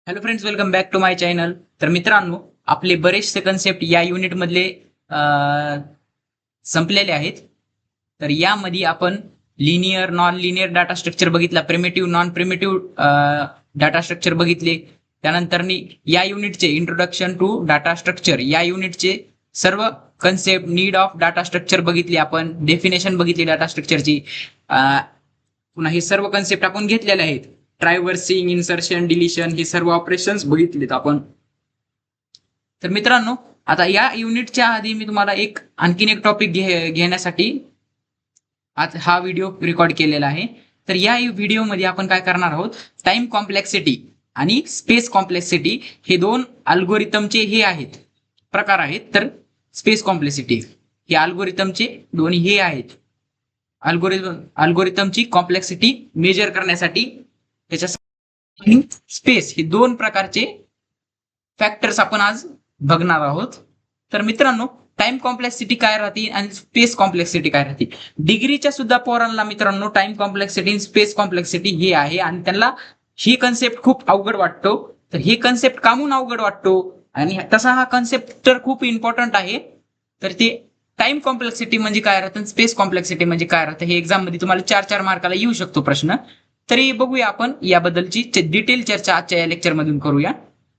Hello friends, welcome back to my channel. तर मित्रांनो, आपले बरेचसे कन्सेप्ट या युनिट मधले संपलेले आहेत. तर यामध्ये आपण linear, non linear data structure बघितला, primitive, non primitive data structure बघितले. त्यानंतर या युनिटचे इंट्रोडक्शन टू डाटा स्ट्रक्चर या युनिटचे सर्व concept, need of data structure बघितले आपण, डेफिनेशन बघितली डाटा स्ट्रक्चरची. पुन्हा हे सर्व कन्सेप्ट आपण घेतलेले आहेत. ट्रायव्हर्सिंग, इन्सर्शन, डिलिशन हे सर्व ऑपरेशन्स बघितलेत आपण. तर मित्रांनो, आता या युनिटच्या आधी मी तुम्हाला आणखीन एक टॉपिक घेण्यासाठी आज हा व्हिडिओ रेकॉर्ड केलेला आहे. तर या व्हिडिओमध्ये आपण काय करणार आहोत, टाइम कॉम्प्लेक्सिटी आणि स्पेस कॉम्प्लेक्सिटी हे दोन अल्गोरिथमचे प्रकार आहेत. तर स्पेस कॉम्प्लेक्सिटी हे अल्गोरिथमचे दोन्ही हे आहेत. अल्गोरिथमची कॉम्प्लेक्सिटी मेजर करण्यासाठी त्याच्या स्पेस हे दोन प्रकारचे फॅक्टर्स आपण आज बघणार आहोत. तर मित्रांनो, टाइम कॉम्प्लेक्सिटी काय राहते आणि स्पेस कॉम्प्लेक्सिटी काय राहते. डिग्रीच्या सुद्धा पोरांना मित्रांनो टाइम कॉम्प्लेक्सिटी आणि स्पेस कॉम्प्लेक्सिटी हे आहे आणि त्यांना ही कन्सेप्ट खूप अवघड वाटतो. तर हे कन्सेप्ट कामून अवघड वाटतो आणि तसा हा कन्सेप्ट तर खूप इम्पॉर्टंट आहे. तर ते टाइम कॉम्प्लेक्सिटी म्हणजे काय राहतं, स्पेस कॉम्प्लेक्सिटी म्हणजे काय राहतं, हे एक्झाम मध्ये तुम्हाला 4-4 मार्काला येऊ शकतो प्रश्न. तरी बघूया आपण याबद्दलची डिटेल चर्चा आजच्या या लेक्चर मधून करूया.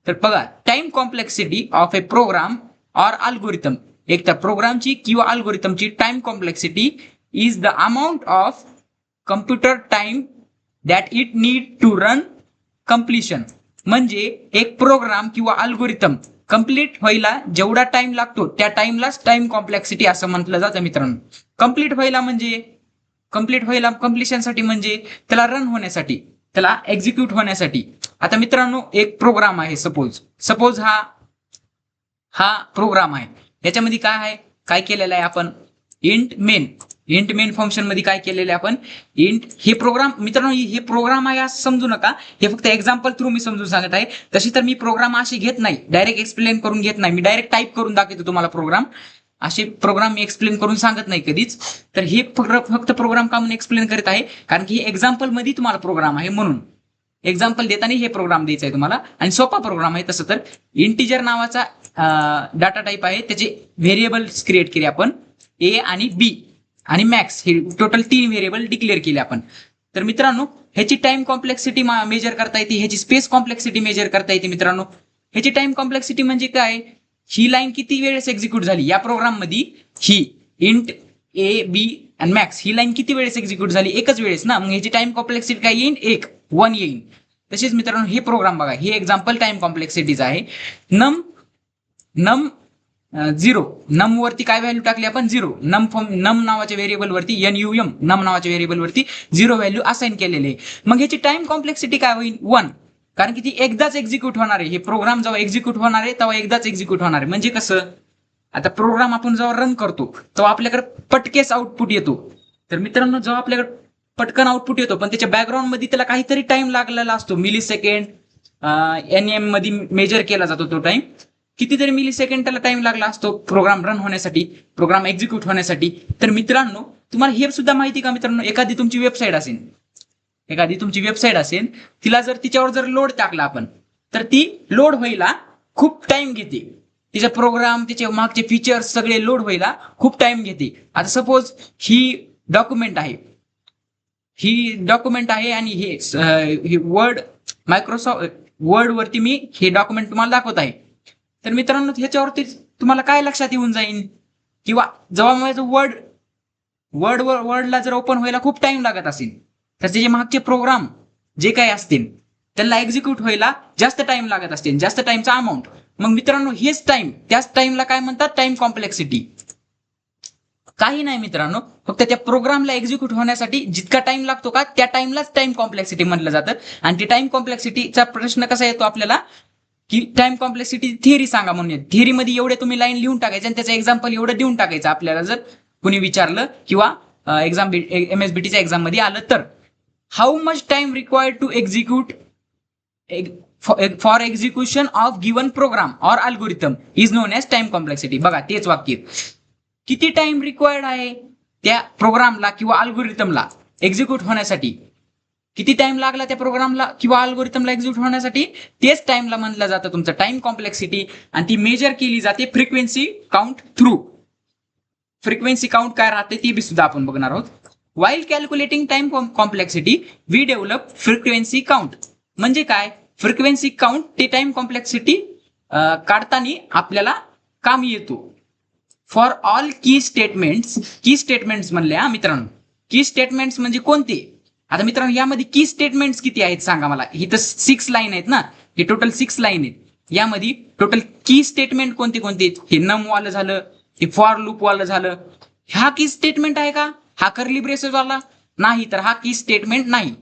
तर बघा, time complexity of a program or algorithm, एक तर प्रोग्रामची किंवा अल्गोरिथमची time complexity is the amount of computer time that it need to run completion. म्हणजे एक प्रोग्राम किंवा अल्गोरिथम कंप्लीट व्हायला जेवढा टाइम लागतो त्या टाइमलाच टाइम कॉम्प्लेक्सिटी असं म्हटलं जातं मित्रांनो. कंप्लीट व्हायला कम्प्लिशनसाठी म्हणजे त्याला रन होण्यासाठी, त्याला एक्झिक्यूट होण्यासाठी. आता मित्रांनो, एक प्रोग्राम आहे, सपोज हा प्रोग्राम आहे. याच्यामध्ये काय केलेलं आहे आपण, इंट मेन फंक्शन मध्ये काय केलेलं आहे आपण, इंट. हे प्रोग्राम मित्रांनो, हे प्रोग्राम आहे असं समजू नका, हे फक्त एक्झाम्पल थ्रू मी समजून सांगत आहे. तशी तर मी प्रोग्राम असे घेत नाही, डायरेक्ट एक्सप्लेन करून घेत नाही. मी डायरेक्ट टाईप करून दाखवतो तुम्हाला प्रोग्राम. असे प्रोग्राम मी एक्सप्लेन करून सांगत नाही कधीच. तर हे फक्त प्रोग्राम का म्हणून एक्सप्लेन करत आहे, कारण की हे एक्झाम्पल मध्ये तुम्हाला प्रोग्राम आहे म्हणून एक्झाम्पल देताना हे प्रोग्राम द्यायचा आहे तुम्हाला. आणि सोपा प्रोग्राम आहे. तसं तर इंटिजर नावाचा डाटा टाईप आहे, त्याचे व्हेरिएबल्स क्रिएट केले आपण, ए आणि बी आणि मॅक्स, हे टोटल 3 व्हेरिएबल डिक्लेअर केले आपण. तर मित्रांनो, ह्याची टाइम कॉम्प्लेक्सिटी मेजर करता येते, ह्याची स्पेस कॉम्प्लेक्सिटी मेजर करता येते. मित्रांनो, ह्याची टाइम कॉम्प्लेक्सिटी म्हणजे काय, ही लाईन किती वेळेस एक्झिक्यूट झाली या प्रोग्राम मध्ये, ही इंट ए बी आणि मॅक्स ही लाईन किती वेळेस एक्झिक्यूट झाली, एकच वेळेस ना. मग ह्याची टाइम कॉम्प्लेक्सिटी काय येईल, 1 येईल. तसेच मित्रांनो, हे प्रोग्राम बघा, हे एक्झाम्पल टाइम कॉम्प्लेक्सिटीच आहे. नम 0, नम वरती काय व्हॅल्यू टाकली आपण, 0. नम नावाच्या व्हेरिएबल वरती नम नावाच्या व्हेरिएबल वरती 0 व्हॅल्यू असाइन केलेले. मग ह्याची टाइम कॉम्प्लेक्सिटी काय होईल, 1. कारण की ती एकदाच एक्झिक्यूट होणार आहे. हे प्रोग्राम जेव्हा एक्झिक्यूट होणार आहे तेव्हा एकदाच एक्झिक्यूट होणार आहे. म्हणजे कसं, आता प्रोग्राम आपण जेव्हा रन करतो तेव्हा आपल्याकडे पटकेस आउटपुट येतो. तर मित्रांनो, जेव्हा आपल्याकडे पटकन आउटपुट येतो पण त्याच्या बॅकग्राऊंड मध्ये त्याला काहीतरी टाइम लागलेला असतो, मिली सेकंड, NM मध्ये मेजर केला जातो तो टाइम. कितीतरी मिली सेकंड त्याला टाइम लागला असतो प्रोग्राम रन होण्यासाठी, प्रोग्राम एक्झिक्यूट होण्यासाठी. तर मित्रांनो, तुम्हाला हे सुद्धा माहिती का मित्रांनो, एखादी तुमची वेबसाईट असेल, तिच्यावर जर लोड टाकला आपण, तर ती लोड व्हायला खूप टाइम घेते. तिचा प्रोग्राम, तिचे मागचे फीचर्स सगळे लोड व्हायला खूप टाइम घेते. आता सपोज ही डॉक्युमेंट आहे आणि हे मायक्रोसॉफ्ट वर्ड वरती मी हे डॉक्युमेंट तुम्हाला दाखवत आहे. तर मित्रांनो, ह्याच्यावरती तुम्हाला काय लक्षात येऊन जाईल, किंवा जेव्हा माझं वर्डला जर ओपन व्हायला खूप टाइम लागत असेल, तर त्याचे मागचे प्रोग्राम जे काही असतील त्यांना एक्झिक्यूट व्हायला जास्त टाइम लागत असतील, जास्त टाइमचा अमाऊंट. मग मित्रांनो, हेच टाइम, त्याच टाइमला काय म्हणतात, टाइम कॉम्प्लेक्सिटी. काही नाही मित्रांनो, फक्त त्या प्रोग्रामला एक्झिक्यूट होण्यासाठी जितका टाइम लागतो का, त्या टाइमलाच टाइम कॉम्प्लेक्सिटी म्हटलं जातं. आणि ती टाइम कॉम्प्लेक्सिटीचा प्रश्न कसा येतो आपल्याला, की टाइम कॉम्प्लेक्सिटी थिअरी सांगा म्हणून. थिअरी मध्ये एवढे तुम्ही लाईन लिहून टाकायचे आणि त्याचं एक्झाम्पल एवढं देऊन टाकायचं आपल्याला, जर कुणी विचारलं किंवा MSBTच्या एक्झाम मध्ये आलं तर. How much time required to execute for execution of given program or algorithm is known as time complexity. बघा, तेच वाक्य, किती टाइम रिक्वायर्ड आहे त्या प्रोग्रामला किंवा अल्गोरिथमला एक्झिक्यूट होण्यासाठी, किती टाइम लागला त्या प्रोग्रामला किंवा अल्गोरिथमला एक्झिक्यूट होण्यासाठी, तेच टाइमला म्हणलं जातं तुमचं टाइम कॉम्प्लेक्सिटी. आणि ती मेजर केली जाते frequency count through. Frequency count काय राहते ती बी सुद्धा आपण बघणार आहोत. While calculating time complexity we develop frequency count. म्हणजे काय, फ्रिक्वेन्सी काउंट ते टाइम कॉम्प्लेक्सिटी काढताना आपल्याला काम येतो. फॉर ऑल की स्टेटमेंट्स म्हणले मित्रांनो. की स्टेटमेंट्स म्हणजे कोणते. आता मित्रांनो यामध्ये की स्टेटमेंट्स किती आहेत सांगा मला. ही तर 6 लाईन आहेत ना, हे टोटल 6 लाईन आहेत. यामध्ये टोटल की स्टेटमेंट कोणते कोणते आहेत. हे नम वालं झालं, हे फॉर लूप वालं झालं. हा की स्टेटमेंट आहे का, हा कर्ली ब्रेसेस वाला नाही, तर हा की स्टेटमेंट नाही.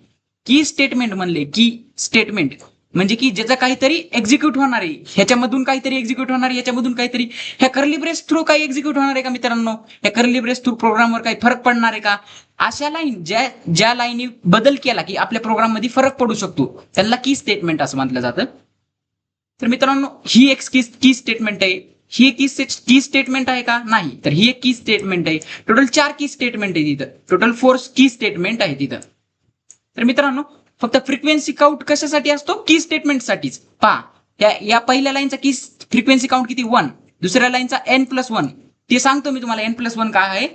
की स्टेटमेंट म्हणले, की स्टेटमेंट म्हणजे की ज्याचं काहीतरी एक्झिक्यूट होणार आहे, ह्याच्यामधून काहीतरी एक्झिक्यूट होणार आहे, ह्याच्यामधून काहीतरी. ह्या कर्ली ब्रेस थ्रू काही एक्झिक्यूट होणार आहे का मित्रांनो, ह्या कर्ली ब्रेस थ्रू प्रोग्रामवर काही फरक पडणार आहे का. अशा लाईन ज्या लाईनी बदल केला की आपल्या प्रोग्राम मध्ये फरक पडू शकतो, त्याला की स्टेटमेंट असं म्हटलं जातं. तर मित्रांनो ही एक की स्टेटमेंट आहे. ही की स्टेटमेंट आहे का, नाही, तर ही एक की स्टेटमेंट आहे. टोटल 4 की स्टेटमेंट आहे तिथं, टोटल 4 की स्टेटमेंट आहे तिथं. तर मित्रांनो फक्त फ्रिक्वेन्सी काउंट कशासाठी असतो, की स्टेटमेंट साठीच. पहा या पहिल्या लाईनचा की फ्रिक्वेन्सी काउंट किती 1, दुसऱ्या लाईनचा n+1 ते सांगतो मी तुम्हाला. n+1 काय आहे,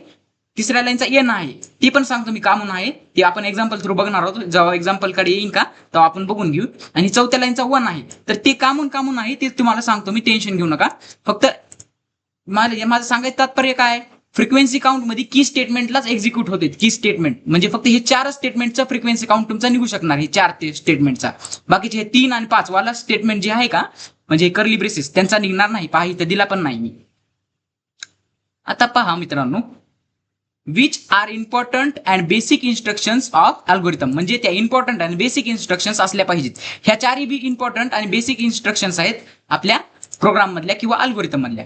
तिसऱ्या लाईनचा n आहे ते पण सांगतो मी का म्हणून आहे ते. आपण एक्झाम्पल थ्रू बघणार आहोत, जेव्हा एक्झाम्पल कडे येईन का तेव्हा आपण बघून घेऊ. आणि चौथ्या लाईनचा 1 आहे, तर ते का म्हणून आहे ते तुम्हाला सांगतो मी, टेन्शन घेऊ नका. फक्त माझं सांगायचं तात्पर्य काय, फ्रिक्वेन्सी काउंट मध्ये की स्टेटमेंटलाच एक्झिक्यूट होते. की स्टेटमेंट म्हणजे फक्त हे 4 स्टेटमेंटचा फ्रिक्वेन्सी काउंट तुमचा निघू शकणार, हे 4 स्टेटमेंटचा. बाकीचे हे 3 आणि 5 वाला स्टेटमेंट जे आहे का, म्हणजे कर्ली ब्रेसेस, त्यांचा निघणार नाही. पहा इथं दिला पण नाही मी. आता पहा मित्रांनो, which are important and basic instructions of algorithm. म्हणजे त्या इम्पॉर्टंट आणि बेसिक इन्स्ट्रक्शन्स असल्या पाहिजेत. ह्या 4 बी इम्पॉर्टंट आणि बेसिक इन्स्ट्रक्शन्स आहेत आपल्या प्रोग्राम मधल्या किंवा अल्गोरिथम मधल्या.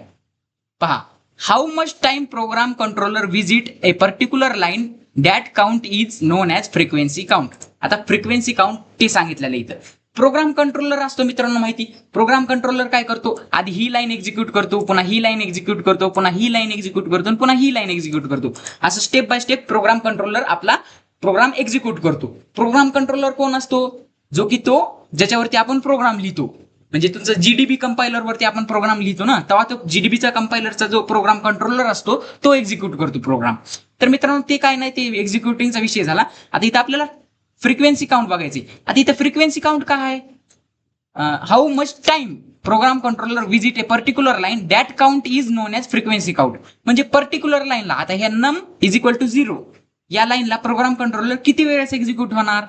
पहा, how much time program controller visit a particular line that count is known as frequency count. आता फ्रिक्वेन्सी काउंट ते सांगितलेलं इथं. प्रोग्राम कंट्रोलर असतो मित्रांनो माहिती. प्रोग्राम कंट्रोलर काय करतो, आधी ही लाईन एक्झिक्यूट करतो, पुन्हा ही लाईन एक्झिक्यूट करतो, पुन्हा ही लाईन एक्झिक्यूट करतो, पुन्हा ही लाईन एक्झिक्यूट करतो. असं step by step program controller आपला प्रोग्राम एक्झिक्यूट करतो. प्रोग्राम कंट्रोलर कोण असतो, जो की तो ज्याच्यावरती आपण प्रोग्राम लिहितो. म्हणजे तुमचं जीडीबी कंपायलर वरती आपण प्रोग्राम लिहितो ना, तेव्हा तो जीडीबीचा कंपायलरचा जो प्रोग्राम कंट्रोलर असतो तो एक्झिक्यूट करतो प्रोग्राम. तर मित्रांनो ते काय नाही, ते एक्झिक्युटिंगचा विषय झाला. आता इथं आपल्याला फ्रिक्वेन्सी काउंट बघायची. आता इथं फ्रिक्वेन्सी काउंट काय आहे, how much time program controller visit a particular line that count is known as frequency count. म्हणजे पर्टिक्युलर लाईनला, आता ह्या नम इज इक्वल टू 0 या लाईनला प्रोग्राम कंट्रोलर किती वेळेस एक्झिक्यूट होणार,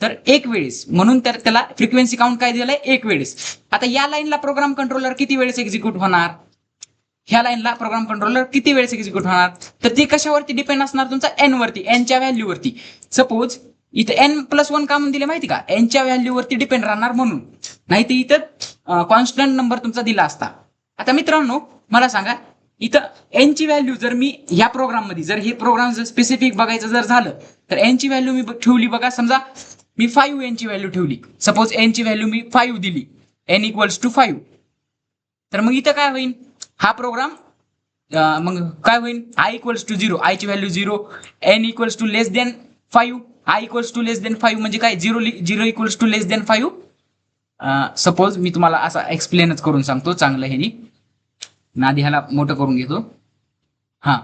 तर 1 वेळेस. म्हणून तर त्याला फ्रिक्वेन्सी काउंट काय दिलंय, 1 वेळेस. आता या लाईनला प्रोग्राम कंट्रोलर किती वेळेस एक्झिक्यूट होणार, ह्या लाईनला प्रोग्राम कंट्रोलर किती वेळेस एक्झिक्यूट होणार, तर ते कशावरती डिपेंड असणार, तुमचा एन वरती, एनच्या व्हॅल्यूवरती. सपोज इथं n+1 का म्हणून दिले माहिती का, एनच्या व्हॅल्यूवरती डिपेंड राहणार म्हणून. नाही तर इथं कॉन्स्टंट नंबर तुमचा दिला असता. आता मित्रांनो मला सांगा, इथं एनची व्हॅल्यू जर मी ह्या प्रोग्राम मध्ये, जर हे प्रोग्राम जर स्पेसिफिक बघायचं जर झालं, तर एनची व्हॅल्यू मी ठेवली बघा. समजा मी 5 एनची व्हॅल्यू ठेवली. सपोज एनची व्हॅल्यू मी 5 दिली, n = 5. तर मग इथं काय होईल, हा प्रोग्राम मग काय होईल, i = 0, i ची व्हॅल्यू 0, n = 5, i = 5 म्हणजे काय, 0 = 5. सपोज मी तुम्हाला असा एक्सप्लेनच करून सांगतो चांगलं ह्यानी, नादी ह्याला मोठं करून घेतो. हा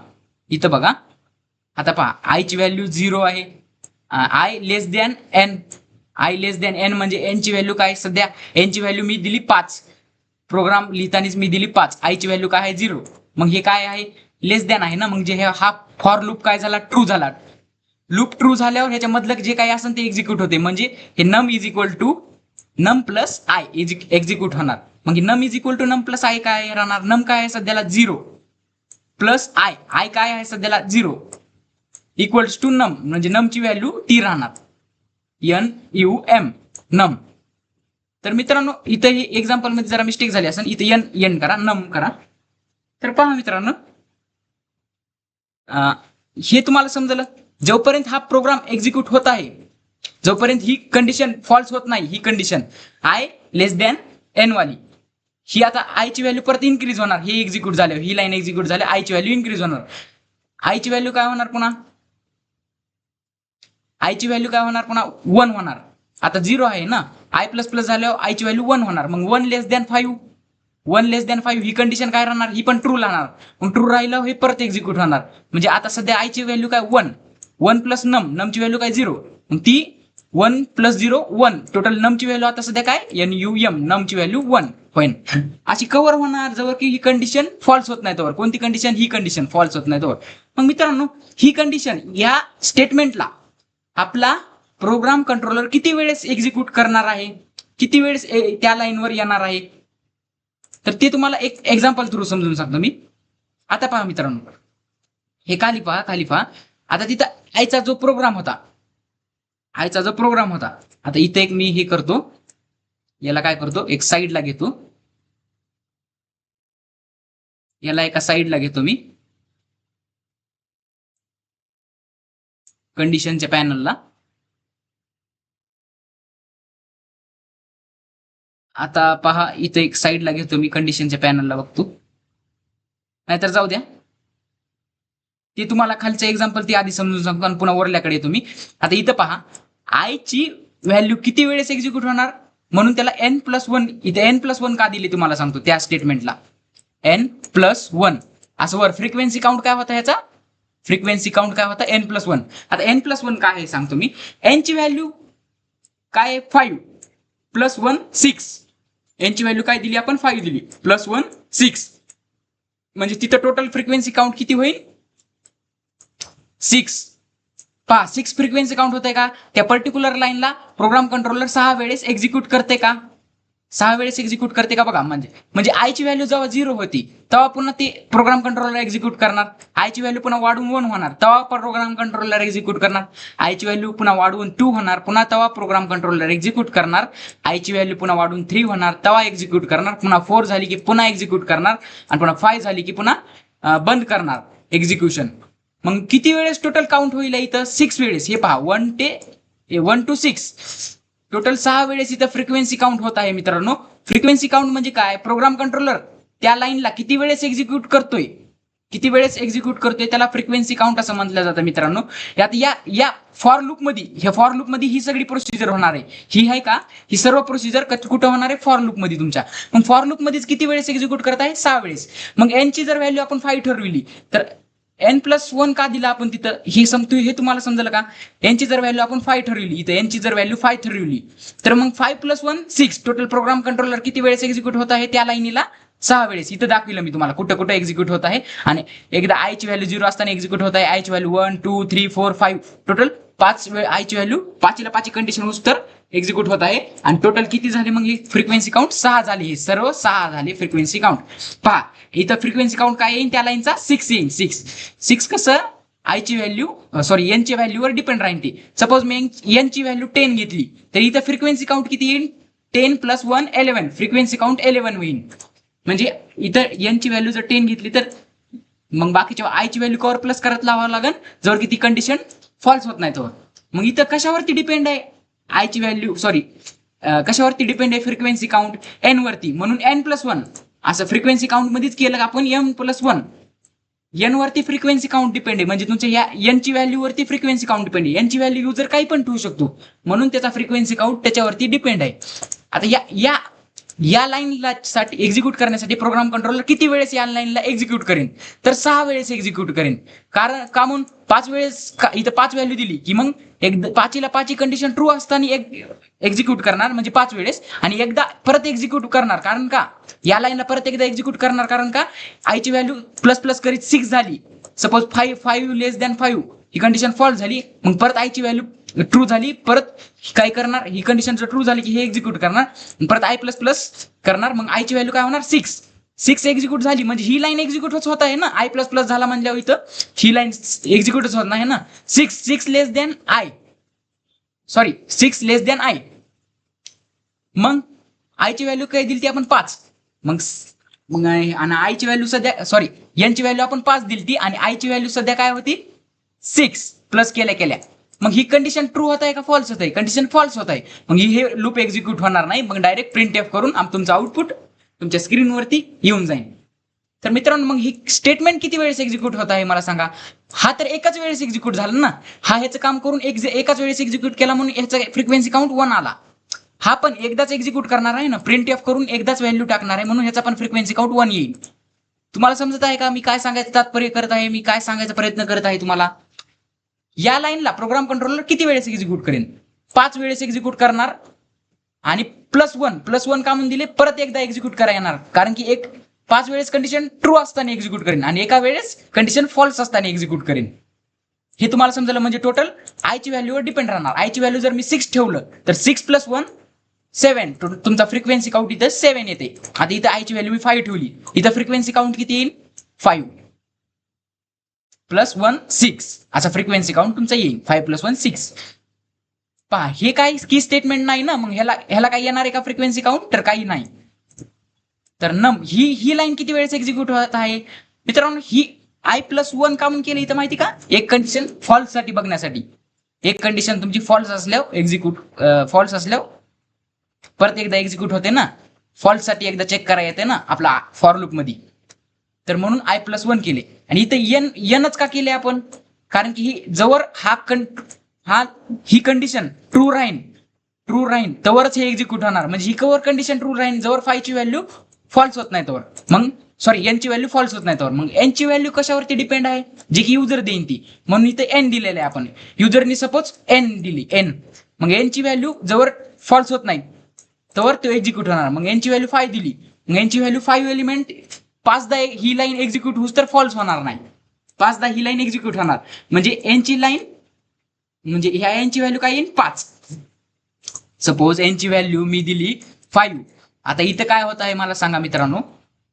इथं बघा, आता पहा i ची व्हॅल्यू 0 आहे, i लेस दॅन n म्हणजे n ची व्हॅल्यू काय, सध्या n ची व्हॅल्यू मी दिली 5, प्रोग्राम लिहितानीच मी दिली 5, i ची व्हॅल्यू काय आहे 0. मग हे काय आहे, लेस दॅन आहे ना, म्हणजे हा फॉर लूप काय झाला, ट्रू झाला. लूप ट्रू झाल्यावर ह्याच्या मधलं जे काही असेल ते एक्झिक्यूट होते. म्हणजे हे num is equal to num plus I execute होणार. मग num is equal to num plus I काय राहणार, नम काय आहे सध्याला 0 प्लस आय, आय काय आहे सध्याला 0 इक्वल्स टू नम, म्हणजे नमची व्हॅल्यू ती राहणार NUM नम. तर मित्रांनो इथं हे एक्झाम्पल मध्ये जरा मिस्टेक झाली असेल, इथं n करा, नम करा. तर पहा मित्रांनो, हे तुम्हाला समजलं. जोपर्यंत हा प्रोग्राम एक्झिक्यूट होत आहे, जोपर्यंत ही कंडिशन फॉल्स होत नाही, ही condition i less than n वाली, ही आता i ची व्हॅल्यू परत इन्क्रीज होणार. ही एक्झिक्यूट झाल्यावर, ही लाईन एक्झिक्यूट झाल्या, i ची व्हॅल्यू इन्क्रीज होणार. i ची व्हॅल्यू काय होणार पुन्हा, आयची व्हॅल्यू काय होणार, पुन्हा 1 होणार. आता 0 आहे ना, आय प्लस प्लस झाल्यावर आयची व्हॅल्यू 1 होणार. मग 1 लेस दॅन 5, 1 लेस दॅन 5 ही कंडिशन काय राहणार, ही पण ट्रू राहणार. मग ट्रू राहिलं हे परत एक्झिक्यूट होणार. म्हणजे आता सध्या आयची व्हॅल्यू काय 1, 1 प्लस नमची व्हॅल्यू काय 0. मग ती 1 प्लस 0 1, टोटल नमची व्हॅल्यू आता सध्या काय NUM, नमची व्हॅल्यू 1 होईल. अशी कव्हर होणार जवळ की ही कंडिशन फॉल्स होत नाही तोवर. कोणती कंडिशन, ही कंडिशन फॉल्स होत नाही तोवर. मग मित्रांनो, ही कंडिशन या स्टेटमेंटला आपला प्रोग्राम कंट्रोलर किती वेळेस एक्झिक्यूट करणार आहे, किती वेळेस त्या लाईनवर येणार आहे, तर ते तुम्हाला एक एक्झाम्पल थ्रू समजून सांगतो मी. आता पहा मित्रांनो, हे खाली पहा. आता तिथं आयचा जो प्रोग्राम होता, आता इथे एक मी हे करतो, याला काय करतो, एक साईडला घेतो, याला एका साईडला घेतो मी कंडिशनच्या पॅनलला. आता पहा, इथे एक साईडला घेतो मी कंडिशनच्या पॅनलला, बघतो, नाहीतर जाऊ द्या, ते तुम्हाला खालचं एक्झाम्पल ते आधी समजून सांगतो आणि पुन्हा वरल्याकडे येतो मी. आता इथं पहा, आयची व्हॅल्यू किती वेळेस एक्झिक्यूट होणार, म्हणून त्याला n+1, इथे n+1 का दिले तुम्हाला सांगतो. त्या स्टेटमेंटला n+1 असं वर फ्रिक्वेन्सी काउंट काय होता, ह्याचा फ्रिक्वेन्सी काउंट काय होता n+1. आता n+1 काय आहे सांगतो मी. n ची व्हॅल्यू काय 5 + 1 6, n ची व्हॅल्यू काय दिली आपण 5 दिली, +1 6, म्हणजे तिथं टोटल फ्रिक्वेन्सी काउंट किती होईल 6. पहा 6 फ्रिक्वेन्सी काउंट होते का, त्या पर्टिक्युलर लाईनला प्रोग्राम कंट्रोलर 6 वेळेस एक्झिक्यूट करते का, 6 वेळेस एक्झिक्यूट करते का बघा. म्हणजे आयची व्हॅल्यू जेव्हा 0 होती तेव्हा पुन्हा ते प्रोग्राम कंट्रोलर एक्झिक्यूट करणार. आयची व्हॅल्यू पुन्हा वाढून 1 होणार, तेव्हा प्रोग्राम कंट्रोलर एक्झिक्यूट करणार. आयची व्हॅल्यू पुन्हा वाढवून 2 होणार, पुन्हा तेव्हा प्रोग्राम कंट्रोलर एक्झिक्यूट करणार. आयची व्हॅल्यू पुन्हा वाढून 3 होणार, तेव्हा एक्झिक्यूट करणार. पुन्हा 4 झाली की पुन्हा एक्झिक्यूट करणार, आणि पुन्हा 5 झाली की पुन्हा बंद करणार एक्झिक्युशन. मग किती वेळेस टोटल काउंट होईल इथं 6 वेळेस. हे पहा 1 to 6 टोटल 6 वेळेस इथं फ्रिक्वेन्सी काउंट होत आहे मित्रांनो. फ्रिक्वेन्सी काउंट म्हणजे काय, प्रोग्राम कंट्रोलर त्या लाईनला किती वेळेस एक्झिक्यूट करतोय, त्याला फ्रिक्वेन्सी काउंट असं म्हटलं जातं मित्रांनो. या फॉर लूप मध्ये ही सगळी प्रोसिजर होणार आहे. ही आहे का, ही सर्व प्रोसिजर कुठं होणार आहे, फॉर लूप मध्ये तुमच्या. मग फॉर लूप मध्येच किती वेळेस एक्झिक्यूट करत आहे, 6 वेळेस. मग n ची जर व्हॅल्यू आपण 5 ठरविली तर n+1 का दिला आपण तिथं, हे तुम्हाला समजलं का. n ची जर व्हॅल्यू आपण 5 ठरवली, इथं n ची जर व्हॅल्यू 5 ठरवली तर मग 5 + 1 6 टोटल प्रोग्राम कंट्रोलर किती वेळेस एक्झिक्यूट होत आहे त्या लाईनीला 6 वेळेस. इथं दाखविलं मी तुम्हाला कुठं कुठं एक्झिक्यूट होत आहे. आणि एकदा आयची व्हॅल्यू 0 असताना एक्झिक्यूट होत आहे, आयची व्हॅल्यू 1 2 3 4 5 टोटल 5 वेळ आयची व्हॅल्यू 5ला 5 कंडिशन होऊस तर एक्झिक्यूट होत आहे. आणि टोटल किती झाले मग ही फ्रिक्वेन्सी काउंट 6 झाली, हे सर्व 6 झाले फ्रिक्वेन्सी काउंट. पहा इथं फ्रिक्वेन्सी काउंट काय येईल, त्या लाईनचा 6 येईल. 6 कसं आयची व्हॅल्यू n ची व्हॅल्यूवर डिपेंड राहील ती. सपोज मी n ची व्हॅल्यू 10 घेतली तर इथं फ्रिक्वेन्सी काउंट किती येईल, 10 + 1 11, फ्रिक्वेन्सी काउंट 11 होईल. म्हणजे इथं n ची व्हॅल्यू जर 10 घेतली तर मग बाकीच्या आयची व्हॅल्यू कवर प्लस करत लावावं लागेल जर किती कंडिशन फॉल्स होत नाही तर. मग इथं कशावरती डिपेंड आहे आयची व्हॅल्यू, कशावरती डिपेंड आहे फ्रिक्वेन्सी काउंट, n वरती. म्हणून n+1 असं फ्रिक्वेन्सी काउंट मध्येच केलं आपण n+1, n वरती फ्रिक्वेन्सी काउंट डिपेंड आहे. म्हणजे तुमच्या या n ची व्हॅल्यू वरती फ्रिक्वेन्सी काउंट डिपेंड आहे. n ची व्हॅल्यू युजर काही पण ठेवू शकतो, म्हणून त्याचा फ्रिक्वेन्सी काउंट त्याच्यावरती डिपेंड आहे. आता या लाईनला साठी एक्झिक्यूट करण्यासाठी प्रोग्राम कंट्रोलर किती वेळेस या लाईनला एक्झिक्यूट करेन, तर 6 वेळेस एक्झिक्यूट करेन. कारण का म्हणून 5 वेळेस इथं 5 व्हॅल्यू दिली की मग 5ला 5 कंडिशन ट्रू असताना एक्झिक्यूट करणार म्हणजे 5 वेळेस, आणि एकदा परत एक्झिक्यूट करणार. कारण का या लाईनला परत एकदा एक्झिक्यूट करणार, कारण का आयची व्हॅल्यू प्लस करीत 6 झाली. सपोज 5 लेस दॅन 5 ही कंडिशन फॉल्स झाली, मग परत आयची व्हॅल्यू ट्रू झाली, परत काय करणार, ही कंडिशन जर ट्रू झाली की हे एक्झिक्यूट करणार, परत I++ करणार, मग आयची व्हॅल्यू काय होणार 6 एक्झिक्यूट झाली. म्हणजे ही लाईन एक्झिक्यूट होत आहे ना, I++ झाला म्हणल्यावर इथं ही लाईन एक्झिक्यूटच होत नाही ना. 6 लेस दॅन I, मग आयची व्हॅल्यू काय दिली ती आपण 5. मग आणि आयची व्हॅल्यू सध्या n ची व्हॅल्यू आपण 5 दिली ती, आणि आयची व्हॅल्यू सध्या काय होती 6 प्लस केल्या. मग ही कंडिशन ट्रू होत आहे का फॉल्स होत आहे, कंडिशन फॉल्स होत आहे. मग हे लूप एक्झिक्यूट होणार नाही, मग डायरेक्ट प्रिंट एफ करून तुमचं आउटपुट तुमच्या स्क्रीनवरती येऊन जाईल. तर मित्रांनो मग ही स्टेटमेंट किती वेळेस एक्झिक्यूट होत आहे मला सांगा. हा तर एकाच वेळेस एक्झिक्यूट झाला ना. हा ह्याचं काम करून एकाच वेळेस एक्झिक्यूट केला म्हणून ह्याचा फ्रिक्वेन्सी काउंट 1 आला. हा पण एकदाच एक्झिक्यूट करणार आहे ना, प्रिंट एफ करून एकदाच व्हॅल्यू टाकणार आहे म्हणून ह्याचा पण फ्रिक्वेन्सी काउंट 1 येईल. तुम्हाला समजत आहे का मी काय सांगायचं तात्पर्य करत आहे, मी काय सांगायचा प्रयत्न करत आहे तुम्हाला. या लाईनला प्रोग्राम कंट्रोलर किती वेळेस एक्झिक्यूट करेन, 5 वेळेस एक्झिक्यूट करणार. आणि +1 का म्हणून दिले, परत एकदा एक्झिक्यूट करा येणार, कारण की 5 वेळेस कंडिशन ट्रू असताना एक्झिक्यूट करेन आणि एका वेळेस कंडिशन फॉल्स असताना एक्झिक्यूट करेन. हे तुम्हाला समजलं. म्हणजे टोटल आय ची व्हॅल्यूवर डिपेंड राहणार. आय ची व्हॅल्यू जर मी 6 ठेवलं तर 6 + 1 7. तुमचा फ्रिक्वेन्सी काउंट इथं 7 येते. आता इथं आय ची व्हॅल्यू मी 5 ठेवली, इथं फ्रिक्वेन्सी काउंट किती येईल, 5 + 1 6 असा फ्रिक्वेन्सी काउंट तुमचा येईल. 5 + 1 6. पहा हे काय की स्टेटमेंट नाही ना, मग ह्याला काय येणार आहे का फ्रिक्वेन्सी काउंट, तर काही नाही. तर ही लाईन किती वेळेस एक्झिक्यूट होत आहे मित्रांनो. ही I + 1 का म्हणून केलं इथं माहिती का, एक कंडिशन फॉल्स साठी बघण्यासाठी. एक कंडिशन तुमची फॉल्स असल्यावर फॉल्स असल्यावर परत एकदा एक्झिक्यूट होते ना, फॉल्स साठी एकदा चेक करा येते ना आपला फॉर लूप मध्ये. तर म्हणून I + 1 केले. आणि इथं nच का केले आपण, कारण की ही जवळ ही कंडिशन ट्रू राहीन तवरच हे एक्झिक्यूट होणार. म्हणजे ही कवर कंडिशन ट्रू राहीन जवळ 5 ची व्हॅल्यू फॉल्स होत नाही तवर. मग सॉरी n ची व्हॅल्यू फॉल्स होत नाही तवर. मग n ची व्हॅल्यू कशावरती डिपेंड आहे, जी की युजर देईन ती. म्हणून इथे n दिलेलं आहे आपण. युजरनी सपोज n दिली, n. मग n ची व्हॅल्यू जवळ फॉल्स होत नाही तवर तो एक्झिक्यूट होणार. मग n ची व्हॅल्यू 5 दिली, मग n ची व्हॅल्यू 5 एलिमेंट 5दा ही लाईन एक्झिक्यूट होऊस तर फॉल्स होणार नाही. 5दा ही लाईन एक्झिक्यूट होणार. म्हणजे n ची लाईन म्हणजे ह्या n ची व्हॅल्यू काय येईल, 5. सपोज n ची व्हॅल्यू मी दिली 5. आता इथं काय होत आहे मला सांगा मित्रांनो,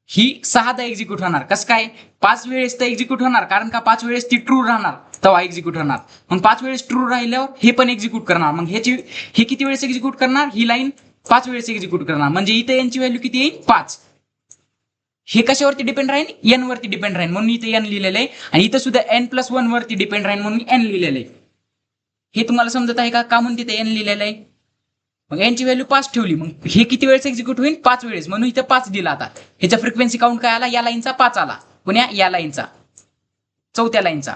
ही 6दा एक्झिक्यूट होणार. कसं काय, 5 वेळेस तर एक्झिक्यूट होणार, कारण का 5 वेळेस ती ट्रू राहणार तेव्हा एक्झिक्यूट होणार. मग 5 वेळेस ट्रू राहिल्यावर हे पण एक्झिक्यूट करणार. मग हे किती वेळेस एक्झिक्यूट करणार, ही लाईन 5 वेळेस एक्झिक्यूट करणार. म्हणजे इथे n ची व्हॅल्यू किती येईल, 5. हे कशावरती डिपेंड राहील, n वरती डिपेंड राहील म्हणून इथे n लिहिलेलं आहे. आणि इथं सुद्धा n + 1 वरती डिपेंड राहील म्हणून n लिहिलेलं आहे. हे तुम्हाला समजत आहे का म्हणून तिथे n लिहिलेलं आहे. मग n ची व्हॅल्यू 5 ठेवली, मग हे किती वेळेस एक्झिक्यूट होईल, 5 वेळेस. म्हणून इथे 5 दिला. आता ह्याचा फ्रिक्वेन्सी काउंट काय आला, या लाईनचा 5 आला, पुन्हा या लाईनचा, चौथ्या लाईनचा.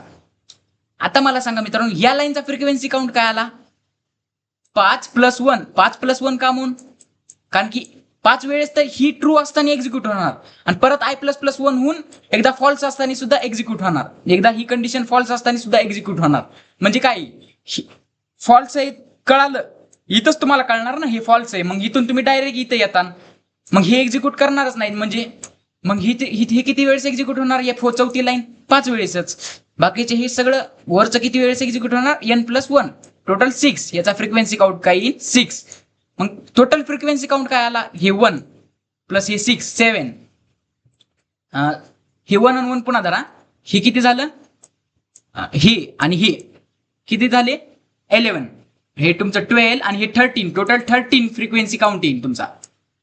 आता मला सांगा मित्रांनो, या लाईनचा फ्रिक्वेन्सी काउंट काय आला, 5 + 1. 5 + 1 का म्हणून, कारण की 5 वेळेस तर ही ट्रू असताना एक्झिक्यूट होणार आणि परत I ++ 1 होऊन एकदा फॉल्स असताना सुद्धा एक्झिक्यूट होणार. एकदा ही कंडिशन फॉल्स असताना सुद्धा एक्झिक्यूट होणार. म्हणजे काय, फॉल्स आहे कळालं, इथंच तुम्हाला कळणार ना हे फॉल्स आहे. मग इथून तुम्ही डायरेक्ट इथं येता, मग हे एक्झिक्यूट करणारच नाही. म्हणजे मग हे किती वेळेस एक्झिक्यूट होणार, या चौथी लाईन 5 वेळेसच. बाकीचे हे सगळं वरचं किती वेळेस एक्झिक्यूट होणार, n + 1 टोटल 6. याचा फ्रिक्वेन्सी काउंट काय येईल, 6. मग टोटल फ्रिक्वेन्सी काउंट काय आला, हे 1 + हे 6 7. हे 1 आणि 1 पुन्हा धरा, हे किती झालं, हे आणि हे किती झाले, 11. हे तुमचं 12 आणि हे 13. टोटल 13 फ्रिक्वेन्सी काउंट येईल तुमचा.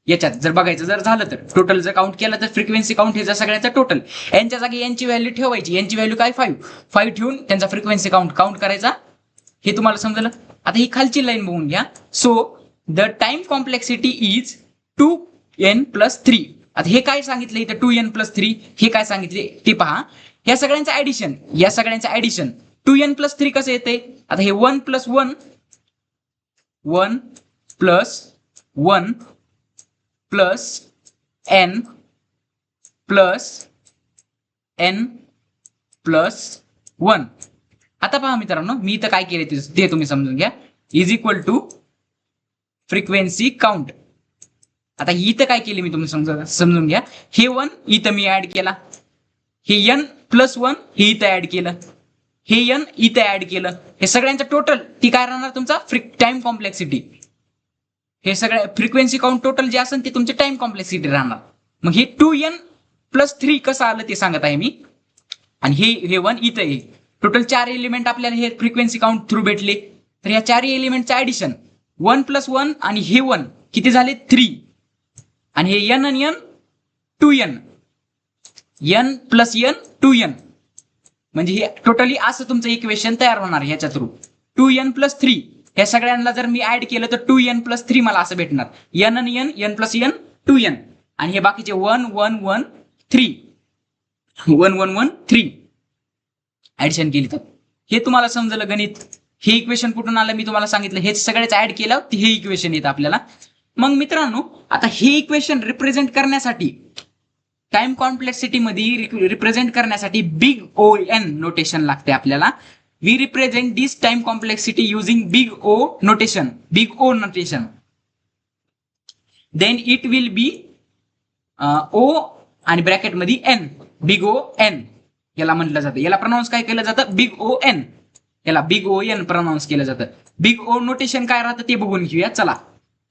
याच्यात जर बघायचं जर झालं तर टोटल जर काउंट केलं तर फ्रिक्वेन्सी काउंट हे सगळ्यांचा टोटल. यांच्या जागी यांची व्हॅल्यू ठेवायची. यांची व्हॅल्यू काय, 5 ठेवून त्यांचा फ्रिक्वेन्सी काउंट करायचा. हे तुम्हाला समजलं. आता ही खालची लाईन बघून घ्या. So the time complexity is 2n + 3. आता हे काय सांगितलं इथं, 2n + 3. हे काय सांगितले ते पहा. या सगळ्यांचं ऍडिशन 2n + 3 कसं येते. आता हे 1 + 1 1 + 1 + n + n + 1. आता पहा मित्रांनो, मी इथं काय केले ते तुम्ही समजून घ्या. Is equal to frequency count. आता इथं काय केले मी तुम्ही समजून घ्या. हे 1 इथं मी ऍड केला, हे n + 1 हे इथं ऍड केलं, हे n इथं ऍड केलं. हे सगळ्यांचं टोटल ती काय राहणार तुमचा टाइम कॉम्प्लेक्सिटी. हे सगळं फ्रिक्वेन्सी काउंट टोटल जे असेल ते तुमचे टाइम कॉम्प्लेक्सिटी राहणार. मग हे 2n + 3 कसं आलं ते सांगत आहे मी. आणि हे 1 इथं आहे. टोटल 4 एलिमेंट आपल्याला हे फ्रिक्वेन्सी काउंट थ्रू भेटले. तर या 4 एलिमेंटचं ऍडिशन 1 + 1 आणि हे 1 किती झाले, 3. आणि हे n आणि n 2n, n + n 2n. म्हणजे हे टोटली असं तुमचं इक्वेशन तयार होणार ह्याच्या थ्रू. 2n + 3 या सगळ्यांना जर मी ऍड केलं तर 2n + 3 मला असं भेटणार. n आणि n, n + n 2n. आणि हे बाकीचे 1 1 1 3. 1113 ऍडिशन केली तर हे तुम्हाला समजलं गणित. हे इक्वेशन कुठून आलं मी तुम्हाला सांगितलं, हेच सगळेच ऍड केलं हे इक्वेशन येतं आपल्याला. मग मित्रांनो आता हे इक्वेशन रिप्रेझेंट करण्यासाठी टाइम कॉम्प्लेक्सिटी मध्ये रिप्रेझेंट करण्यासाठी बिग ओ एन नोटेशन लागते आपल्याला. We represent this time complexity using big O notation. Then it will be O आणि ब्रॅकेट मध्ये एन, बिग ओ एन याला म्हटलं जातं. याला प्रोनाउन्स काय केलं जातं? Big O N. याला बिग ओ एन प्रोनाउन्स केलं जातं. बिग ओ नोटेशन काय राहतं ते बघून घेऊया चला.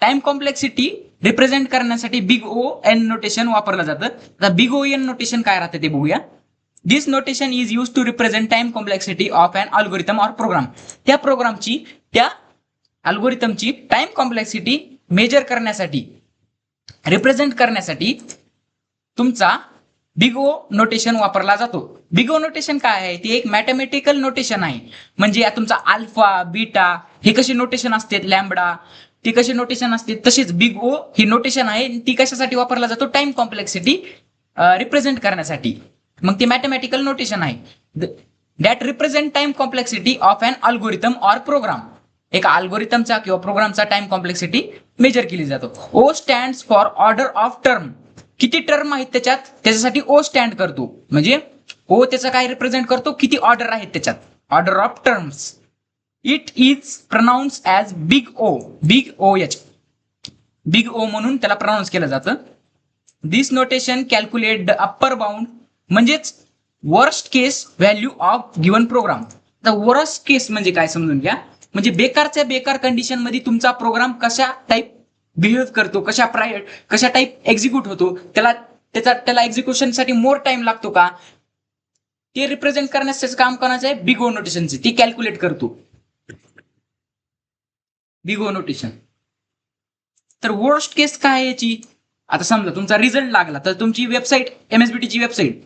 टाइम कॉम्प्लेक्सिटी रिप्रेझेंट करण्यासाठी बिग ओ एन नोटेशन वापरलं जातं. आता बिग ओ एन नोटेशन काय राहतं ते बघूया. This notation is use to represent time complexity of an algorithm or program. त्या प्रोग्रामची, त्या अल्गोरिथमची टाइम कॉम्प्लेक्सिटी मेजर करण्यासाठी, रिप्रेझेंट करण्यासाठी तुमचा बिग ओ नोटेशन वापरला जातो. बिग ओ नोटेशन काय आहे? ते एक मॅथमॅटिकल नोटेशन आहे. म्हणजे तुमचा अल्फा, बीटा हे कसे नोटेशन असते, लॅम्बडा ते कसे नोटेशन असते, तसेच बिग ओ ही नोटेशन आहे. ती कशासाठी वापरला जातो? टाइम कॉम्प्लेक्सिटी रिप्रेझेंट करण्यासाठी. मग ते मॅथमॅटिकल नोटेशन आहे that represent time complexity of an algorithm or program. एका अल्गोरिथमचा किंवा प्रोग्रामचा टाइम कॉम्प्लेक्सिटी मेजर केली जातो. O stands for order of term. किती टर्म आहेत त्याच्यात, त्याच्यासाठी ओ स्टँड करतो. म्हणजे ओ त्याचा काय रिप्रेझेंट करतो? किती ऑर्डर आहेत त्याच्यात, order of terms. It is pronounce as big O, big O H, big O म्हणून त्याला प्रोनाउन्स केलं जातं. This notation calculate the upper bound म्हणजेच worst case value of given program. तर वर्स्ट केस म्हणजे काय समजून घ्या. म्हणजे बेकारच्या बेकार कंडिशन मध्ये तुमचा प्रोग्राम कशा टाईप बिहेव करतो, कशा टाईप एक्झिक्यूट होतो, त्याला एक्झिक्युशनसाठी मोर टाइम लागतो का, ते रिप्रेझेंट करण्याचं काम कोणाचं आहे? बिग ओ नोटेशनचे. ते कॅल्क्युलेट करतो बिग ओ नोटेशन. तर वर्स्ट केस काय आहे याची? आता समजा तुमचा रिझल्ट लागला तर तुमची वेबसाईट, एमएसबीटीची वेबसाईट,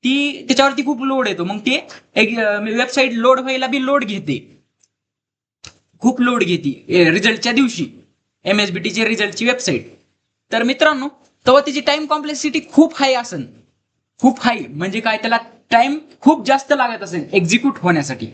ती त्याच्यावरती खूप लोड येतो. मग ते वेबसाईट लोड व्हायला बी लोड घेते, खूप लोड घेते रिझल्टच्या दिवशी एमएसबीटीची रिझल्टची वेबसाईट. तर मित्रांनो तेव्हा त्याची टाइम कॉम्प्लेक्सिटी खूप हाय असेल. खूप हाय म्हणजे काय? त्याला टाइम खूप जास्त लागत असेल एक्झिक्यूट होण्यासाठी.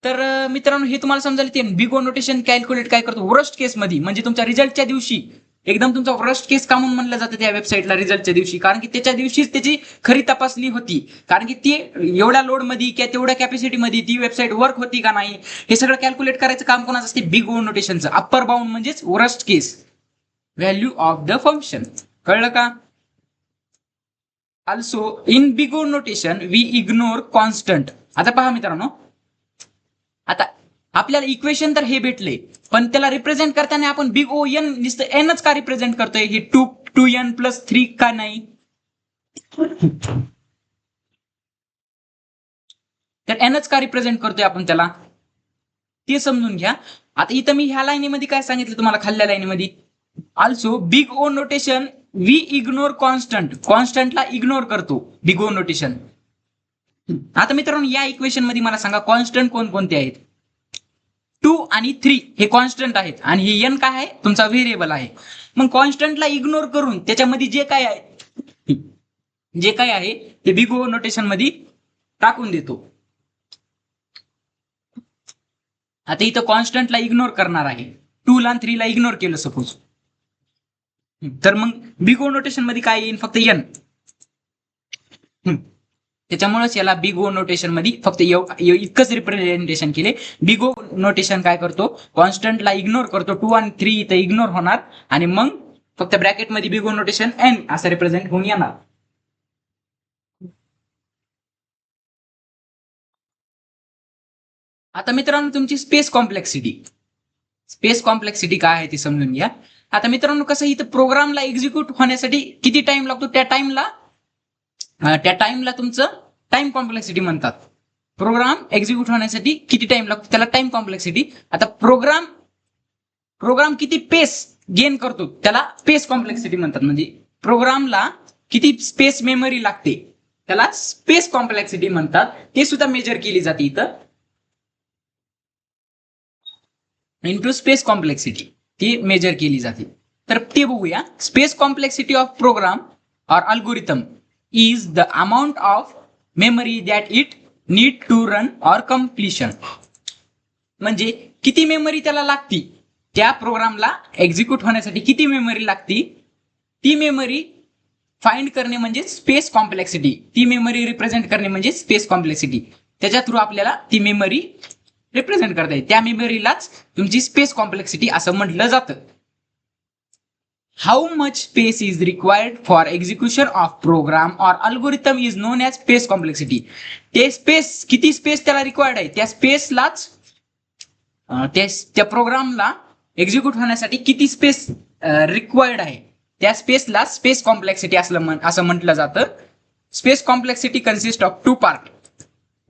तर मित्रांनो हे तुम्हाला समजायला ते बिग ओ नोटेशन कॅल्क्युलेट काय करतो? वर्स्ट केस मध्ये, म्हणजे तुमच्या रिझल्टच्या दिवशी एकदम तुमचा वर्स्ट केस का म्हणून म्हणलं जातं त्या वेबसाईटला रिझल्टच्या दिवशी? कारण की त्याच्या दिवशीच त्याची खरी तपासणी होती. कारण की ती एवढ्या लोड मध्ये किंवा तेवढ्या कॅपॅसिटी मध्ये ती वेबसाईट वर्क होती का नाही हे सगळं कॅल्क्युलेट करायचं काम कोणाचं असते? बिग ओ नोटेशनचं. अप्पर बाउंड म्हणजेच worst case value of the function. कळलं का? Also in big O notation we ignore constant. आता पहा मित्रांनो, आता आपल्याला इक्वेशन तर हे भेटले, पण त्याला रिप्रेझेंट करताना आपण बिग ओ एन नुसतं एनच का रिप्रेझेंट करतोय? हे 2n+3 का नाही? तर एनच का रिप्रेझेंट करतोय आपण त्याला, ते समजून घ्या. आता इथं मी ह्या लाईनीमध्ये काय सांगितलं तुम्हाला, खाल्ल्या लाईनीमध्ये also big O notation we ignore constant. कॉन्स्टंटला इग्नोर करतो बिग ओ नोटेशन. आता मित्रांनो या इक्वेशन मध्ये मला सांगा कॉन्स्टंट कोणकोणते आहेत? 2 आणि 3 हे कॉन्स्टंट आहेत आणि हे एन काय आहे? तुमचा व्हेरिएबल आहे. मग कॉन्स्टंटला इग्नोर करून त्याच्यामध्ये जे काय आहे ते बिग ओ नोटेशन मध्ये टाकून देतो. आता इथं कॉन्स्टंटला इग्नोर करणार आहे, 2 ला 3 ला इग्नोर केलं सपोज, तर मग बिग ओ नोटेशन मध्ये काय येईल? फक्त एन. त्याच्यामुळेच याला बिग ओ नोटेशन मध्ये फक्त इतकंच रिप्रेझेंटेशन केले. बिग ओ नोटेशन काय करतो? कॉन्स्टंटला इग्नोर करतो. 2 आणि 3 इथं इग्नोर होणार आणि मग फक्त ब्रॅकेट मध्ये बिग ओ नोटेशन एन असं रिप्रेझेंट होऊन येणार. आता मित्रांनो तुमची स्पेस कॉम्प्लेक्सिटी काय आहे ती समजून घ्या. आता मित्रांनो कसं इथं प्रोग्रामला एक्झिक्यूट होण्यासाठी किती टाइम लागतो? त्या टाइमला तुमचं टाइम कॉम्प्लेक्सिटी म्हणतात. प्रोग्राम एक्झिक्यूट होण्यासाठी किती टाइम लागतो त्याला टाइम कॉम्प्लेक्सिटी. आता प्रोग्राम किती पेस गेन करतो त्याला पेस कॉम्प्लेक्सिटी म्हणतात. म्हणजे प्रोग्रामला किती स्पेस मेमरी लागते त्याला स्पेस कॉम्प्लेक्सिटी म्हणतात. ते सुद्धा मेजर केली जाते इथं इंटू स्पेस कॉम्प्लेक्सिटी, ती मेजर केली जाते. तर ते बघूया. Space complexity of program or algorithm is the amount of memory that it need to run or completion. म्हणजे किती मेमरी त्याला लागती, त्या प्रोग्रामला एक्झिक्यूट होण्यासाठी किती मेमरी लागती, ती मेमरी फाइंड करणे म्हणजे स्पेस कॉम्प्लेक्सिटी. ती मेमरी रिप्रेझेंट करणे म्हणजे स्पेस कॉम्प्लेक्सिटी. त्याच्या थ्रू आपल्याला ती मेमरी रिप्रेझेंट करता येईल. त्या मेमरीलाच तुमची स्पेस कॉम्प्लेक्सिटी असं म्हटलं जातं. How much space is required for execution of program or algorithm is known as space complexity. ते स्पेस, किती स्पेस त्याला रिक्वायर्ड आहे, त्या स्पेसलाच त्या प्रोग्रामला एक्झिक्यूट होण्यासाठी किती स्पेस रिक्वायर्ड आहे, त्या स्पेसला स्पेस कॉम्प्लेक्सिटी असं म्हटलं जातं. Space complexity consist of 2 part.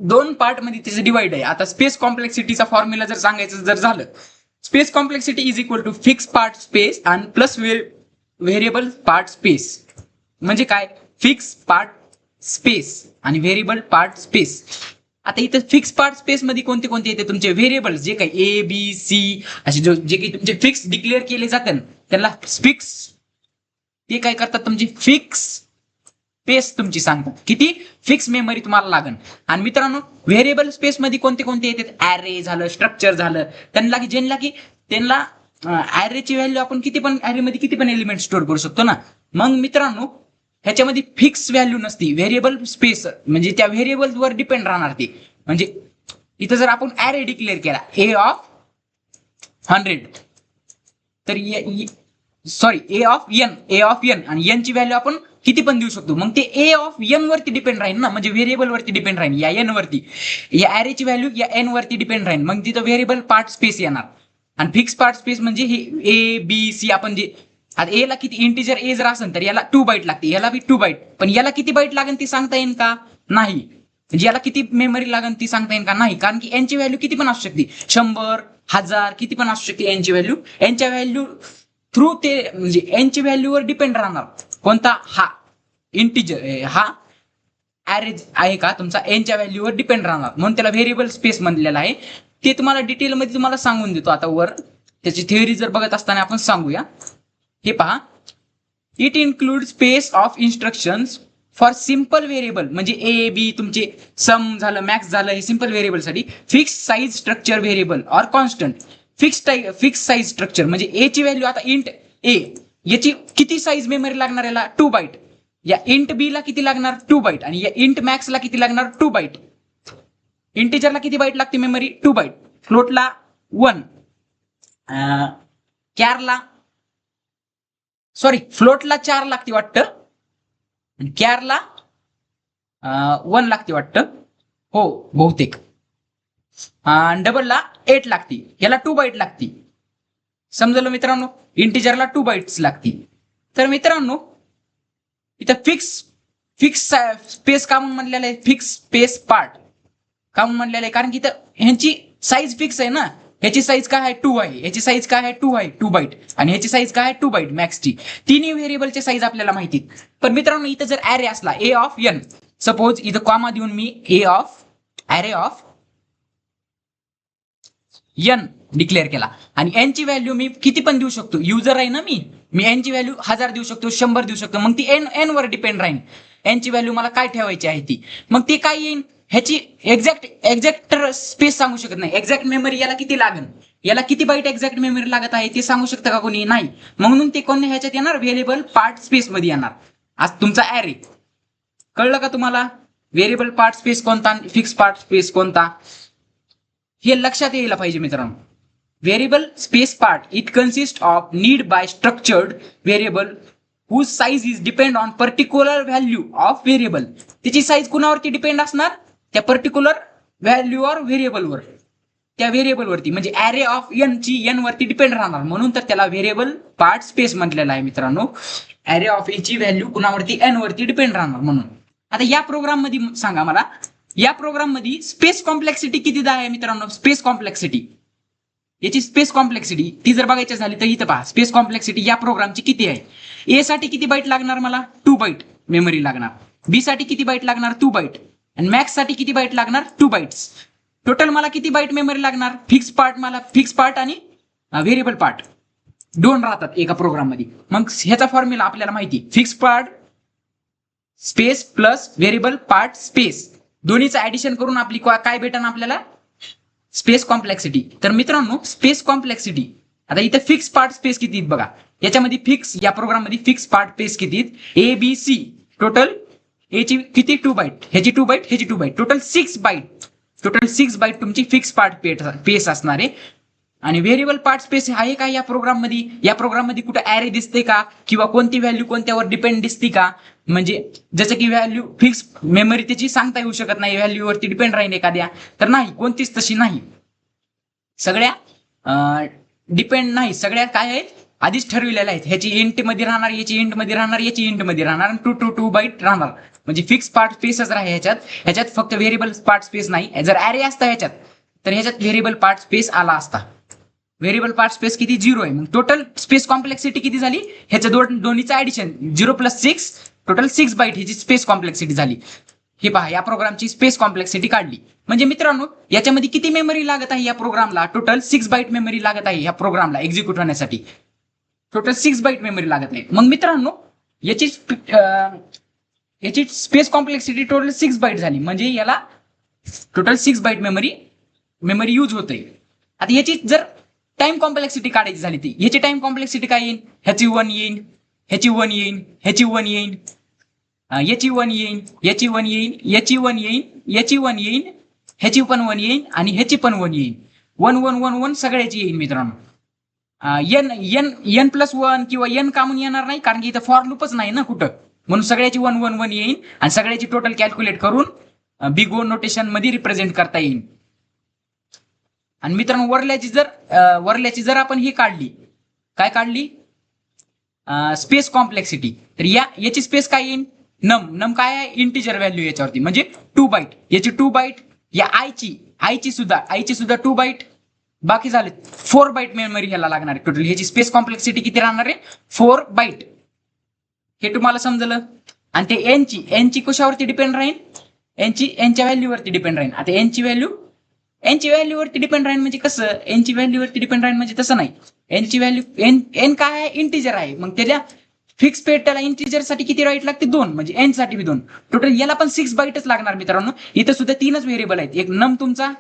2 part मध्ये त्याचं डिवाइड आहे. आता स्पेस कॉम्प्लेक्सिटीचा फॉर्म्युला जर सांगायचं जर झालं, space complexity is equal to fix part space आणि प्लस व्हेरिएबल पार्ट स्पेस. म्हणजे काय, फिक्स पार्ट स्पेस आणि व्हेरिएबल पार्ट स्पेस. आता इथं फिक्स पार्ट स्पेस मध्ये कोणते कोणते येते, तुमचे व्हेरिएबल्स जे काही ए बी सी असे जे काही तुमचे फिक्स डिक्लेअर केले जातात त्याला फिक्स, ते काय करतात, तुमची फिक्स स्पेस तुमची सांगतात किती फिक्स मेमरी तुम्हाला लागेल. आणि मित्रांनो व्हेरिएबल स्पेस मध्ये कोणते कोणते येतात, ॲरे झालं, स्ट्रक्चर झालं, त्यांना ॲरेची व्हॅल्यू आपण किती पण ॲरेमध्ये किती पण एलिमेंट स्टोअर करू शकतो ना. मग मित्रांनो ह्याच्यामध्ये फिक्स व्हॅल्यू नसती. व्हेरिएबल स्पेस म्हणजे त्या व्हेरिएबल वर डिपेंड राहणार ती. म्हणजे इथं जर आपण ॲरे डिक्लेअर केला ए ऑफ 100, तर ए ऑफ एन आणि एन ची व्हॅल्यू आपण किती पण देऊ शकतो. मग ते ए ऑफ एन वरती डिपेंड राहील ना, म्हणजे व्हेरिएबल वरती डिपेंड राहील, या एन वरती, या ॲरेची व्हॅल्यू या एन वरती डिपेंड राहील. मग तिथं व्हेरिएबल पार्ट स्पेस येणार. आणि फिक्स पार्ट स्पेस म्हणजे हे ए बी सी, आपण जे आता ए ला किती इंटिजर ए जर असेल तर याला 2 बाईट लागते, याला बी 2 बाईट, पण याला किती बाईट लागेल ती सांगता येईल का, नाही. म्हणजे याला किती मेमरी लागेल ती सांगता येईल का, नाही. कारण की एनची व्हॅल्यू किती पण असू शकते, 100 1000 किती पण असू शकते एनची व्हॅल्यू. एनच्या व्हॅल्यू थ्रू ते म्हणजे एनची व्हॅल्यूवर डिपेंड राहणार कोणता हा इंटिजर, हा ॲरेज आहे का तुमचा, एनच्या व्हॅल्यूवर डिपेंड राहणार. म्हणून त्याला व्हेरिएबल स्पेस म्हणलेला आहे. ते तुम्हाला डिटेलमध्ये तुम्हाला सांगून देतो. आता वर त्याची थिअरी जर बघत असताना आपण सांगूया. हे पहा, it include space of instructions for simple variable, म्हणजे ए बी तुमचे सम झालं, मॅक्स झालं, हे सिंपल व्हेरिएबल साठी. Fix size structure variable or constant. Fix size structure म्हणजे ए ची व्हॅल्यू, आता इंट ए याची किती साईज मेमरी लागणार, याला 2 बाईट. या इंट बी ला किती लागणार, 2 बाईट. आणि या इंट मॅक्स ला किती लागणार, 2 बाईट. इंटिजरला किती बाईट लागते मेमरी, 2 बाईट. फ्लोटला 1, फ्लोटला 4 लागते वाटतं, कॅरला 1 लागते वाटतं, हो बहुतेक. डबलला 8 लागते, याला 2 बाईट लागते. समजलं मित्रांनो, इंटिजरला 2 बाईट्स लागते. तर मित्रांनो इथं फिक्स स्पेस का म्हणून म्हणलेलं आहे, फिक्स स्पेस पार्ट का म्हणून म्हणलेलं आहे, कारण की इथं ह्यांची साईज फिक्स आहे ना. ह्याची साईज काय आहे, 2 आहे. ह्याची साईज काय आहे, 2 आहे, 2 बाईट. आणि ह्याची साईज काय आहे, 2 बाईट मॅक्सची. तिन्ही व्हेरिएबलचे साईज आपल्याला माहिती. पण मित्रांनो इथं जर ॲरे असला ए ऑफ एन, सपोज इथं कॉमा देऊन मी ॲरे ऑफ एन डिक्लेअर केला आणि एन ची व्हॅल्यू मी किती पण देऊ शकतो. युजर आहे ना मी एन ची व्हॅल्यू 1000 देऊ शकतो, 100 देऊ शकतो. मग ती एन वर डिपेंड राहील, एन ची व्हॅल्यू मला काय ठेवायची आहे ती. मग ते काय येईल, ह्याची एक्झॅक्ट स्पेस सांगू शकत नाही. एक्झॅक्ट मेमरी याला किती लागेल, याला किती बाईट एक्झॅक्ट मेमरी लागत आहे ते सांगू शकतं का कोणी, नाही. म्हणून ते कोण ह्याच्यात येणार, व्हेरिएबल पार्ट स्पेस मध्ये येणार. आज तुमचा ॲरे कळलं का तुम्हाला, व्हेरिएबल पार्ट स्पेस कोणता, फिक्स पार्ट स्पेस कोणता, हे लक्षात यायला पाहिजे मित्रांनो. Variable space part it consist of need bye structured variable whose size is depend on particular value of variable. त्याची साईज कुणावरती डिपेंड असणार, त्या पर्टिक्युलर व्हॅल्यू ऑर व्हेरिएबल वर, त्या व्हेरिएबल वरती. म्हणजे ॲरे ऑफ एन ची एन वरती डिपेंड राहणार, म्हणून तर त्याला व्हेरिएबल पार्ट स्पेस म्हटलेला आहे मित्रांनो. ॲरे ऑफ ए ची व्हॅल्यू कुणावरती, एन वरती डिपेंड राहणार म्हणून. आता या प्रोग्राम मध्ये सांगा मला, या प्रोग्राम मध्ये स्पेस कॉम्प्लेक्सिटी किती आहे मित्रांनो. स्पेस कॉम्प्लेक्सिटी, याची स्पेस कॉम्प्लेक्सिटी ती जर बघायची झाली तर इथं पहा, स्पेस कॉम्प्लेक्सिटी या प्रोग्रामची किती आहे. ए साठी किती बाईट लागणार, मला 2 बाईट मेमरी लागणार. बी साठी किती बाईट लागणार, 2 बाईट. आणि मॅक्स साठी किती बाईट लागणार, 2 बाईट्स. टोटल मला किती बाईट मेमरी लागणार, फिक्स पार्ट आणि व्हेरिएबल पार्ट 2 राहतात एका प्रोग्राम मध्ये. मग ह्याचा फॉर्म्युला आपल्याला माहिती, fix part space plus variable part space दोन्हीचं ऍडिशन करून आपली काय भेटन आपल्याला स्पेस कॉम्प्लेक्सिटी. तर मित्रांनो स्पेस कॉम्प्लेक्सिटी आता इथे फिक्स पार्ट स्पेस किती आहेत बघा, याच्यामध्ये फिक्स या प्रोग्राम मध्ये फिक्स पार्ट स्पेस किती आहेत, ए बी सी टोटल याची किती 2 बाईट, ह्याची 2 बाईट, ह्याची 2 byte, total 6 byte, total 6 byte तुमची फिक्स पार्ट स्पेस असणार आहे. आणि व्हेरिएबल पार्ट स्पेस आहे का या प्रोग्राम मध्ये, या प्रोग्राम मध्ये कुठे ऍरे दिसते का किंवा कोणती व्हॅल्यू कोणत्यावर डिपेंड दिसते का, म्हणजे जसं की व्हॅल्यू फिक्स मेमरी त्याची सांगता येऊ शकत नाही, व्हॅल्यूवरती डिपेंड राहील एखाद्या, तर नाही कोणतीच तशी नाही, सगळ्या डिपेंड नाही, सगळ्या काय आहेत आधीच ठरविलेल्या आहेत, ह्याची इंट मध्ये राहणार, याची इंट मध्ये राहणार, याची इंट मध्ये राहणार, 2 बाईट राहणार, म्हणजे फिक्स पार्ट स्पेसच राहील ह्याच्यात फक्त व्हेरिएबल पार्ट स्पेस नाही. जर ऍरे असता ह्याच्यात तर ह्याच्यात व्हेरिएबल पार्ट स्पेस आला असता. व्हेरिएबल पार्ट स्पेस किती 0 आहे, मग टोटल स्पेस कॉम्प्लेक्सिटी किती झाली, ह्याच्या दोन्हीचं ऍडिशन 0 + 6 टोटल 6 बाईट ह्याची स्पेस कॉम्प्लेक्सिटी झाली. हे पहा या प्रोग्रामची स्पेस कॉम्प्लेक्सिटी काढली. म्हणजे मित्रांनो याच्यामध्ये किती मेमरी लागत आहे या प्रोग्रामला, टोटल 6 बाईट मेमरी लागत आहे या प्रोग्रामला एक्झिक्यूट होण्यासाठी, टोटल 6 बाईट मेमरी लागत आहे. मग मित्रांनो याची स्पेस कॉम्प्लेक्सिटी टोटल 6 बाईट झाली, म्हणजे याला टोटल 6 बाईट मेमरी यूज होते. आता याची जर टाइम कॉम्प्लेक्सिटी काढायची झाली ती याची टाइम कॉम्प्लेक्सिटी काय येईल, ह्याची 1 येईल, ह्याची 1 येईल, ह्याची 1 येईल, याची 1 येईल, याची 1 येईल, याची 1 येईल, याची 1 येईल, ह्याची पण 1 येईल आणि ह्याची पण 1 येईल, 1 1 1 1 सगळ्याची येईल मित्रांनो. n + 1 किंवा n कामून येणार नाही, कारण की इथं फॉर लूपच नाही ना कुठं, म्हणून सगळ्याची 1 1 1 येईल आणि सगळ्याची टोटल कॅल्क्युलेट करून बिग ओ नोटेशन मध्ये रिप्रेझेंट करता येईल. आणि मित्रांनो वरल्याची जर आपण ही काढली, काय काढली स्पेस कॉम्प्लेक्सिटी, तर याची स्पेस काय येईल, नम काय आहे इंटिजर व्हॅल्यू याच्यावरती, म्हणजे 2 बाईट, याची 2 बाईट, या आयची सुद्धा 2 बाईट, बाकी झाले 4 बाईट मेमरी ह्याला लागणार आहे टोटल. ह्याची स्पेस कॉम्प्लेक्सिटी किती राहणार आहे 4 बाईट, हे तुम्हाला समजलं. आणि ते एनची कशावरती डिपेंड राहील, एनच्या व्हॅल्यूवरती डिपेंड राहील. आता एनची व्हॅल्यूवरती डिपेंड राहील म्हणजे कसं, एनची व्हॅल्यूवरती डिपेंड राहील म्हणजे तसं नाही, एनची व्हॅल्यू एन काय आहे इंटिजर आहे, मग त्याला फिक्स त्याला इंटिजर साठी किती बाईट लागते 2, म्हणजे एन साठी 2, टोटल याला पण 6 बाईटच लागणार मित्रांनो. इथं सुद्धा 3च व्हेरिएबल आहेत, एक नम तुमचा,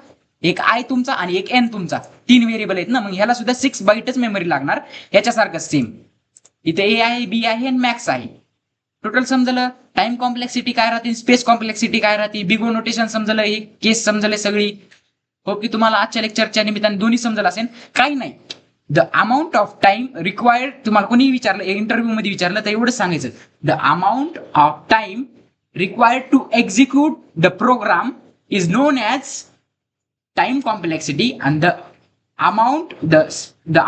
एक आय तुमचा आणि एक एन तुमचा, 3 व्हेरिएबल आहेत ना, मग ह्याला सुद्धा 6 बाईटच मेमरी लागणार, याच्यासारखं सेम. इथे ए आहे, बी आहे आणि मॅक्स आहे. टोटल समजलं टाइम कॉम्प्लेक्सिटी काय राहते, स्पेस कॉम्प्लेक्सिटी काय राहते, बिग ओ नोटेशन समजलं, ही केस समजले सगळी. होप की तुम्हाला आजच्या लेक्चरच्या निमित्ताने दोन्ही समजलं असेल. काही नाही, the amount of time required, तुम्हाला कोणी विचारलं इंटरव्ह्यू मध्ये विचारलं तर एवढं सांगायचं, the amount of time required to execute the program is known as time complexity and the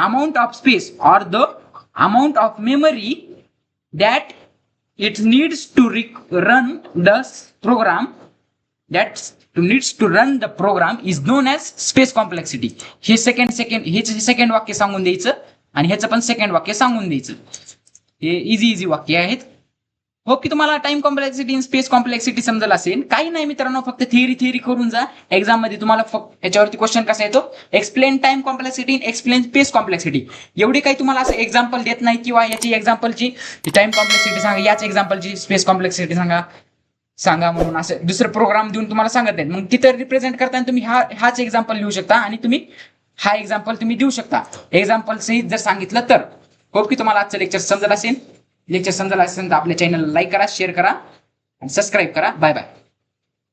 amount of space or the amount of memory that it needs to run the program is known as space complexity. हे second वाक्य सांगून द्यायचं आणि ह्याचं पण second वाक्य सांगून द्यायचं. हे इझी वाक्य आहेत. होप की तुम्हाला टाइम कॉम्प्लेक्सिटी आणि स्पेस कॉम्प्लेक्सिटी समजलं असेल. काही नाही मित्रांनो, फक्त थिअरी करून जा. एक्झाम मध्ये तुम्हाला याच्यावरती क्वेश्चन कसा येतो, explain time complexity, explain space complexity. एवढी काही तुम्हाला असं एक्झाम्पल देत नाही किंवा याची एक्झाम्पलची टाइम कॉम्प्लेक्सिटी सांगा, याच एक्झाम्पलची स्पेस कॉम्प्लेक्सिटी सांगा म्हणून असं दुसरं प्रोग्राम देऊन तुम्हाला सांगत नाहीत. मग तिथं रिप्रेझेंट करताना तुम्ही हाच एक्झाम्पल लिहू शकता आणि तुम्ही हा एक्झाम्पल तुम्ही देऊ शकता एक्झाम्पल सहित जर सांगितलं तर. होप की तुम्हाला आजचं लेक्चर समजलं असेल. लेक्चर समजलं असेल तर आपल्या चॅनलला लाईक करा, शेअर करा आणि सबस्क्राईब करा. Bye bye.